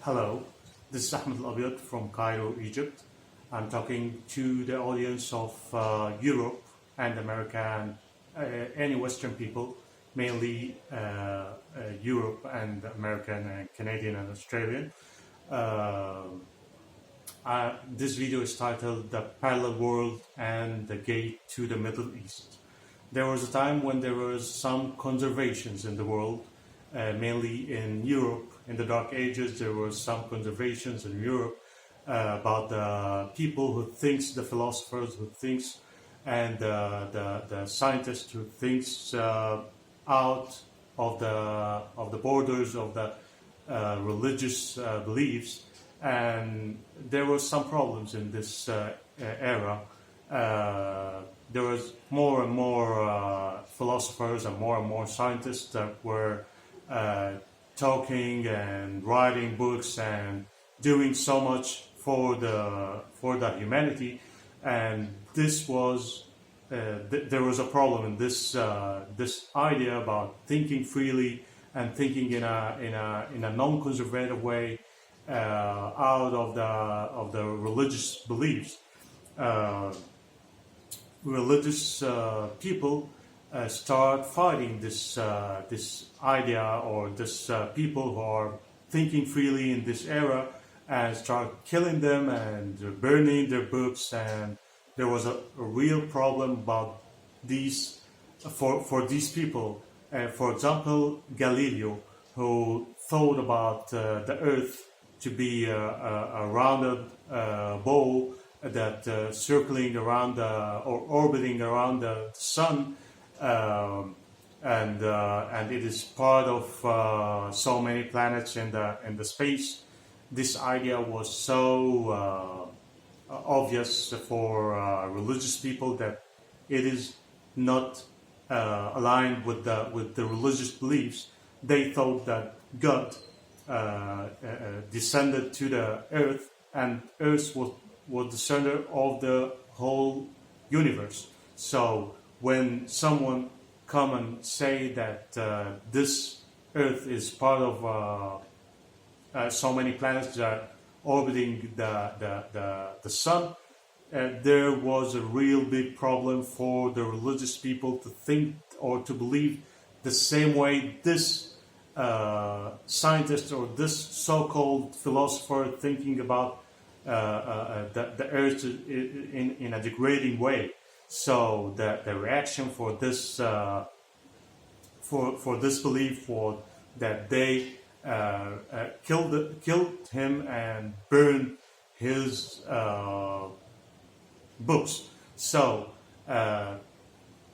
Hello, this is Ahmed Elabyad from Cairo, Egypt. I'm talking to the audience of Europe and America and any Western people, mainly Europe and American and Canadian and Australian. Uh, this video is titled The Parallel World and the Gate to the Middle East. There was a time when there was some conservations in the world, mainly in Europe. In the Dark Ages, there were some conservations in Europe about the people who thinks, the philosophers who thinks, and the scientists who thinks out of the borders of the religious beliefs. And there were some problems in this era. There was more and more philosophers and more scientists that were talking and writing books and doing so much for the humanity, and this was there was a problem in this this idea about thinking freely and thinking in a non-conservative way out of the religious beliefs. Religious people start fighting this this idea, or this people who are thinking freely in this era, and start killing them and burning their books. And there was a real problem about these for these people. For example, Galileo, who thought about the Earth to be a rounded ball that circling around or orbiting around the sun. And it is part of so many planets in the space. This idea was so obvious for religious people that it is not aligned with the religious beliefs. They thought that God descended to the earth, and Earth was the center of the whole universe. So when someone come and say that this Earth is part of so many planets that are orbiting the sun, there was a real big problem for the religious people to think or to believe the same way this scientist or this so-called philosopher thinking about the Earth in a degrading way. So the reaction for this for this belief was that they killed him and burned his books. So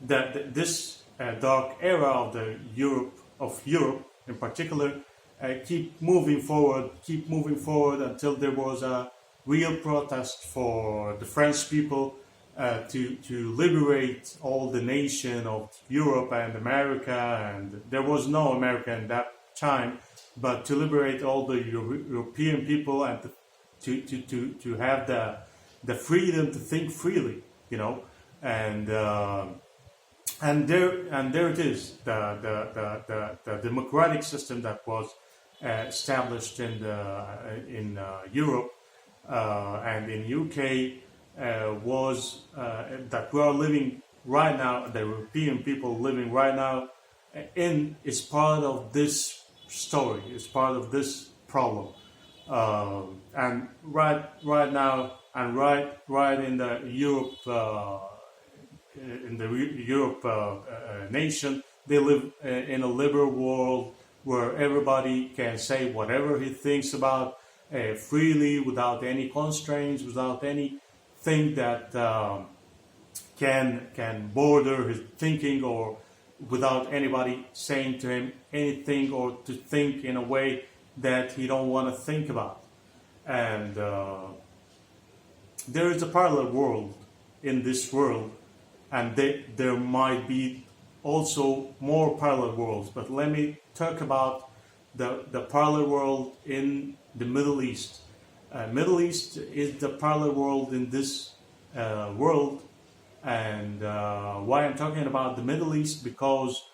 this dark era of Europe in particular keep moving forward until there was a real protest for the French people to liberate all the nation of Europe and America, and there was no America in that time, but to liberate all the European people and to have the freedom to think freely, and there it is, the democratic system that was established in Europe and in UK. Was that we are living right now, the European people living right now is part of this story, is part of this problem, and right now, and right in the Europe nation, they live in a liberal world where everybody can say whatever he thinks about freely, without any constraints, without any thing that can border his thinking, or without anybody saying to him anything or to think in a way that he don't want to think about. And there is a parallel world in this world, and there might be also more parallel worlds, but let me talk about the parallel world in the Middle East. Middle East is the parallel world in this world, and why I'm talking about the Middle East, because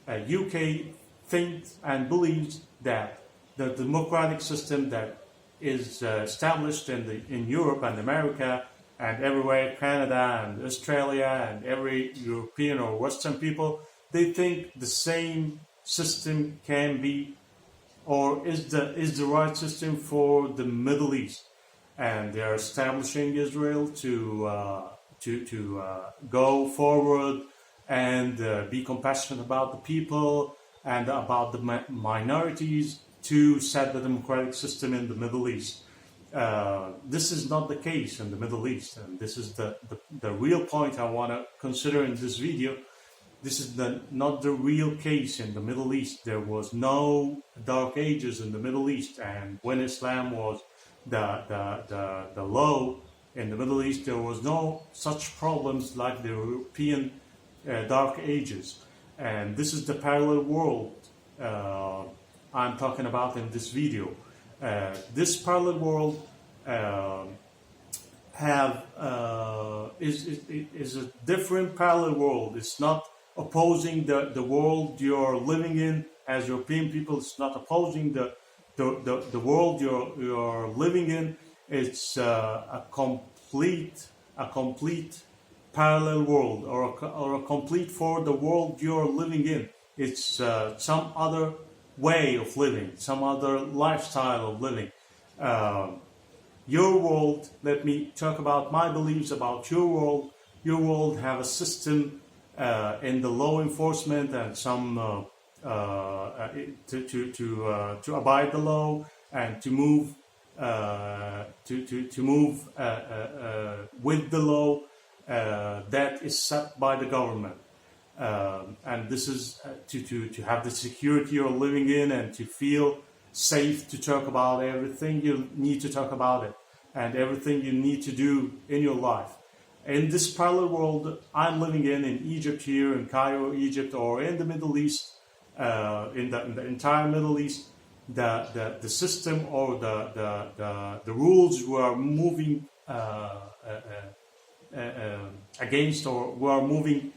UK thinks and believes that the democratic system that is established in Europe and America and everywhere, Canada and Australia and every European or Western people, they think the same system can be or is the right system for the Middle East, and they are establishing Israel to go forward and be compassionate about the people and about the minorities to set the democratic system in the Middle East. This is not the case in the Middle East, and this is the real point I want to consider in this video. This is not the real case in the Middle East. There was no dark ages in the Middle East, and when Islam was the law in the Middle East, there was no such problems like the European dark ages. And this is the parallel world I'm talking about in this video. This parallel world is a different parallel world. It's not opposing the world you're living in as European people. It's not opposing the world you're living in. It's a complete parallel world, or a complete for the world you're living in. It's some other way of living, some other lifestyle of living. Your world, let me talk about my beliefs about your world. Your world have a system in the law enforcement and some to abide the law and to move with the law that is set by the government. And this is to have the security you're living in and to feel safe to talk about everything you need to talk about it and everything you need to do in your life. In this parallel world I'm living in Egypt, here in Cairo, Egypt, or in the Middle East, in the entire Middle East, the system or the rules were moving against, or were moving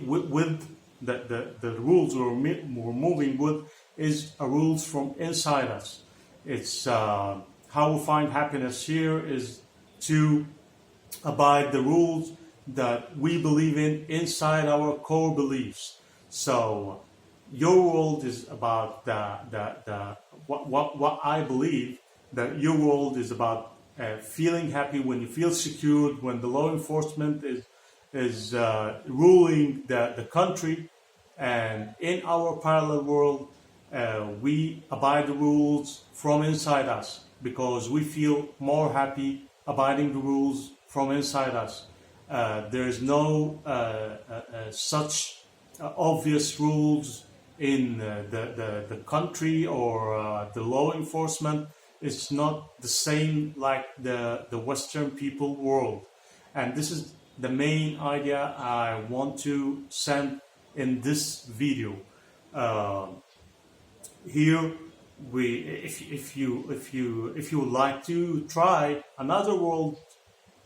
with the rules we're moving with is rules from inside us. It's how we find happiness here is to abide the rules that we believe in inside our core beliefs. So your world is about what I believe, that your world is about feeling happy when you feel secured, when the law enforcement is ruling the country. And in our parallel world, we abide the rules from inside us because we feel more happy abiding the rules from inside us. There is no such obvious rules in the country or the law enforcement. It's not the same like the Western people world. And this is the main idea I want to send in this video. Here, if you would like to try another world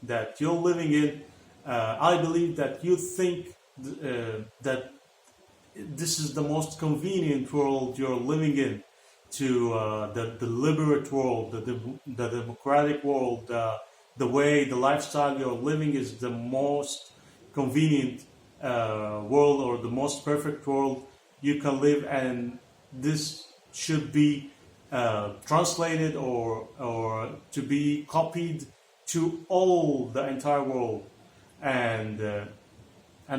that you're living in, I believe that you think that this is the most convenient world you're living in, to the liberate world, the democratic world, the way, the lifestyle you're living is the most convenient world, or the most perfect world you can live, and this should be translated or to be copied to all the entire world, and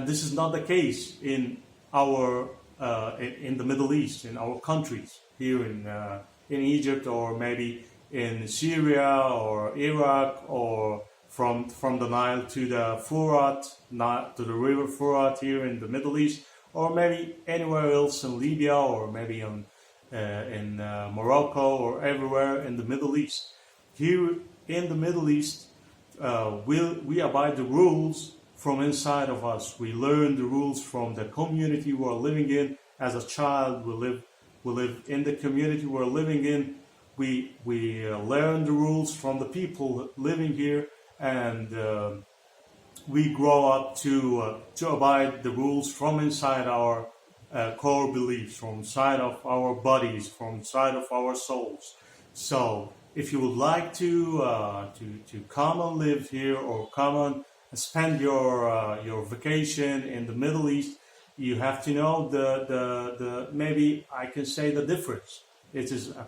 this is not the case in our in the Middle East, in our countries here in Egypt, or maybe in Syria or Iraq, or from the Nile to the Furat, to the river Furat here in the Middle East, or maybe anywhere else in Libya, or maybe in Morocco, or everywhere in the Middle East. Here in the Middle East, we abide the rules from inside of us. We learn the rules from the community we're living in. As a child, we live in the community we're living in. We learn the rules from the people living here, and we grow up to abide the rules from inside our core beliefs, from inside of our bodies, from inside of our souls. So if you would like to come and live here, or come and spend your vacation in the Middle East, you have to know the maybe I can say the difference. It is a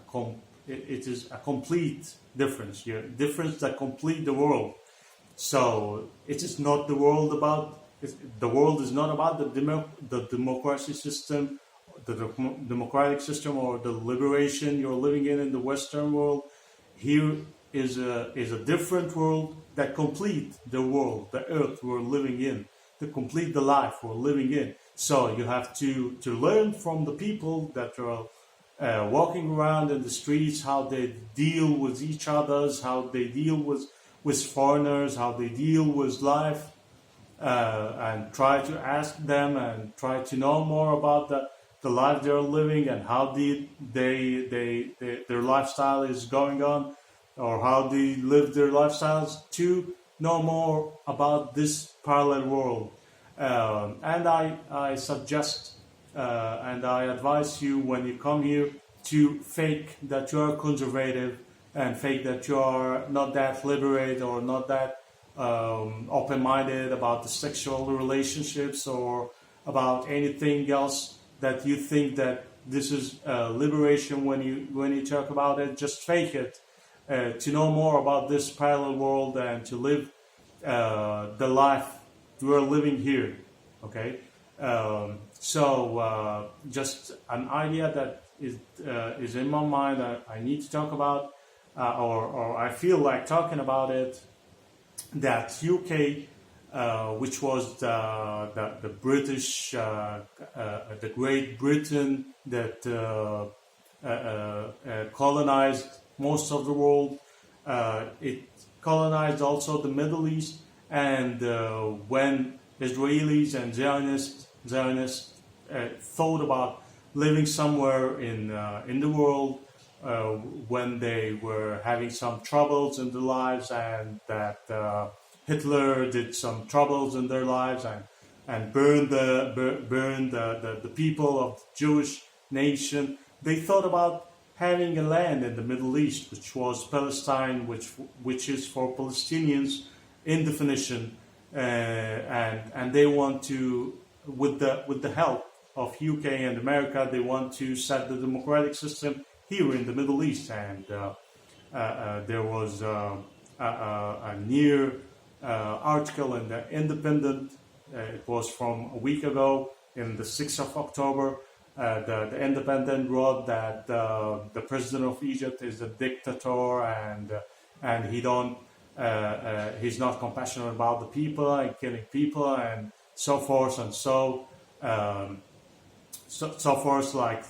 complete difference. Difference that complete the world. So it is not the world about. The world is not about the democracy system, the democratic system, or the liberation you're living in the Western world. Here is a different world that complete the world, the earth we're living in, to complete the life we're living in. So you have to learn from the people that are walking around in the streets, how they deal with each others, how they deal with foreigners, how they deal with life, and try to ask them and try to know more about the life they're living, and how their lifestyle is going on, or how they live their lifestyles, to know more about this parallel world. And I suggest and I advise you, when you come here, to fake that you are conservative, and fake that you are not that liberated, or not that open-minded about the sexual relationships, or about anything else that you think that this is liberation. When you talk about it, just fake it, to know more about this parallel world, and to live the life we are living here. Okay, so just an idea that is in my mind that I need to talk about, or I feel like talking about it. That UK, which was the British, the Great Britain that colonized most of the world. It colonized also the Middle East, and when Israelis and Zionists thought about living somewhere in the world, when they were having some troubles in their lives, and that Hitler did some troubles in their lives, and burned the people of the Jewish nation, they thought about having a land in the Middle East, which was Palestine, which is for Palestinians in definition, and they want to, with the help of UK and America, they want to set the democratic system here in the Middle East. And there was a near article in the Independent. It was from a week ago, in the 6th of October. The Independent wrote that the president of Egypt is a dictator, and he's not compassionate about the people, and killing people, and so forth and so forth. Like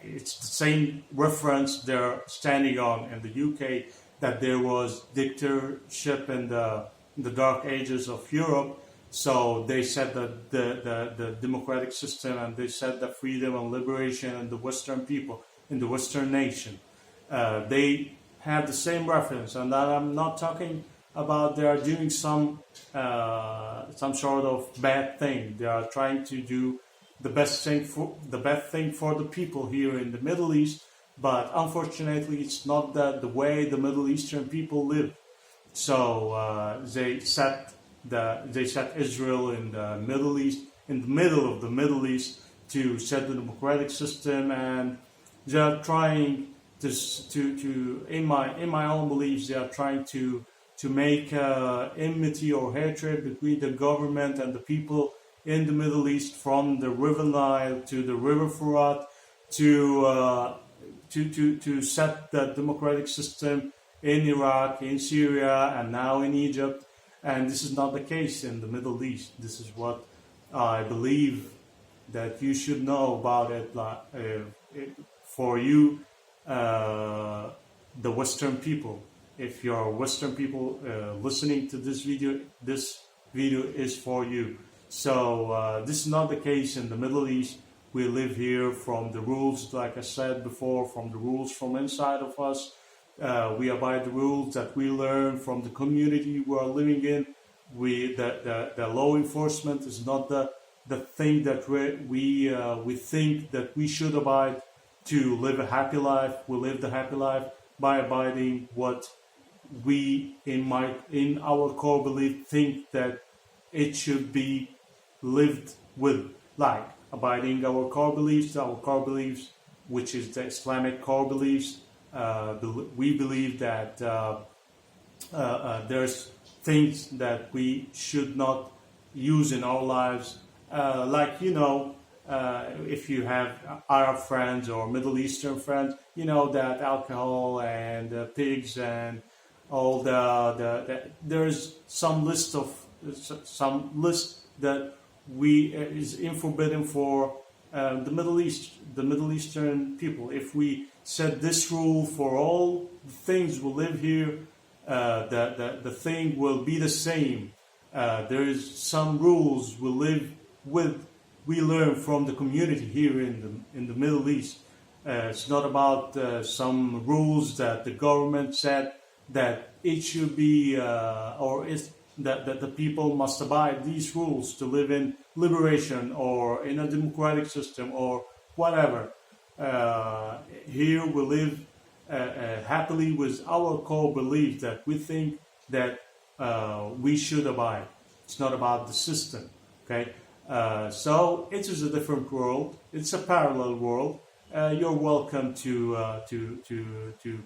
it's the same reference they're standing on in the UK, that there was dictatorship in the dark ages of Europe. So they said that the democratic system, and they said the freedom and liberation in the Western people, in the Western nation. They have the same reference, and that I'm not talking about they are doing some sort of bad thing. They are trying to do the best thing for the people here in the Middle East, but unfortunately it's not the way the Middle Eastern people live. So they set Israel in the Middle East, in the middle of the Middle East, to set the democratic system, and they are trying to in my own beliefs, they are trying to make enmity or hatred between the government and the people in the Middle East, from the River Nile to the River Furat, to set the democratic system in Iraq, in Syria, and now in Egypt. And this is not the case in the Middle East. This is what I believe that you should know about it. For you, the Western people, if you're Western people listening to this video is for you. So this is not the case in the Middle East. We live here from the rules, like I said before, from the rules from inside of us. We abide the rules that we learn from the community we are living in. The law enforcement is not the thing that we think that we should abide to live a happy life. We live the happy life by abiding what we in our core belief think that it should be lived with, like abiding our core beliefs, which is the Islamic core beliefs. We believe that there's things that we should not use in our lives, like if you have Arab friends or Middle Eastern friends, that alcohol and pigs and all there's some list that is forbidden for the Middle Eastern people. If we set this rule for all the things we live here, the thing will be the same. There is some rules we live with. We learn from the community here in the Middle East. It's not about some rules that the government said that it should be, or is that the people must abide these rules to live in liberation or in a democratic system or whatever. Here we live happily with our core belief that we think that we should abide. It's not about the system, okay? So it is a different world. It's a parallel world. You're welcome to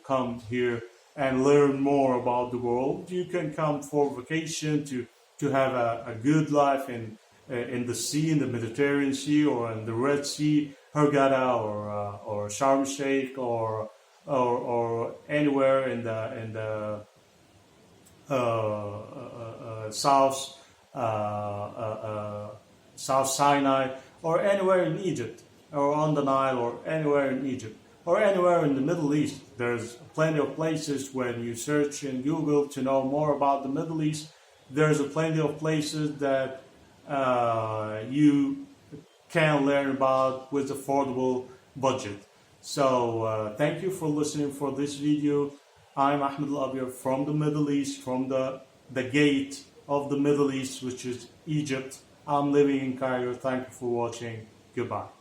come here and learn more about the world. You can come for vacation to have a good life in the sea, in the Mediterranean Sea, or in the Red Sea, Hurghada, or Sharm el-Sheikh, or anywhere in the South Sinai, or anywhere in Egypt, or on the Nile, or anywhere in Egypt, or anywhere in the Middle East. There's plenty of places when you search in Google to know more about the Middle East. There's plenty of places that you can learn about with affordable budget. So thank you for listening for this video. I'm Ahmed Elabyad from the Middle East, from the gate of the Middle East, which is Egypt. I'm living in Cairo. Thank you for watching. Goodbye.